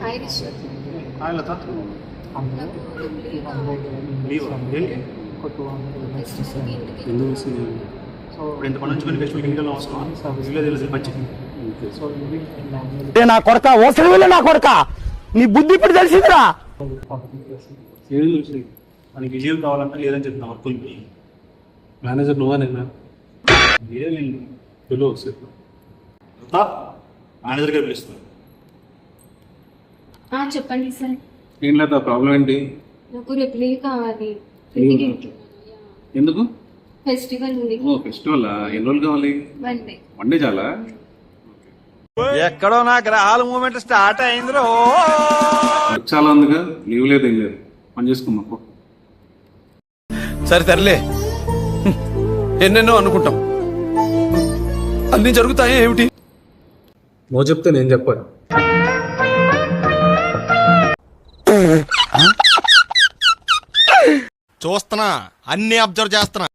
Irish లత leave ఎంతమంది నుంచి కొన్ని ఫెస్టివల్ ఇంట్లో అవసరం తెలియదు మంచిది. నా కొడక ఓసరి నా కొడక నీ బుద్ధి ఇప్పుడు తెలిసిందిరా. మనకి విజయం కావాలంటే లేదని చెప్తున్నా వర్కులు మేనేజర్ నువ్వా నేను మేనేజర్ గారు పిలుస్తాను. చెప్పండి సార్. ఏం లేదా ప్రాబ్లం ఏంటి? నాకు రేపు లీవ్ కావాలి. ఎందుకు? ఫెస్టివల్ ఉంది. ఓ ఫెస్టివల్ ఎన్ని రోజులు కావాలి? వన్ డే చాలా. ఎక్కడో నా గ్రహాల మూమెంట్ స్టార్ట్ అయింది. చాలా ఉందిగా, లీవ్ లేదు ఏం లేదు, పని చేసుకున్నాం. సరే తరలే, ఎన్నెన్నో అనుకుంటాం, అన్ని జరుగుతాయి ఏమిటి? నువ్వు చెప్తే నేను చెప్పాను. చూస్తున్నా, అన్ని అబ్జర్వ్ చేస్తున్నా.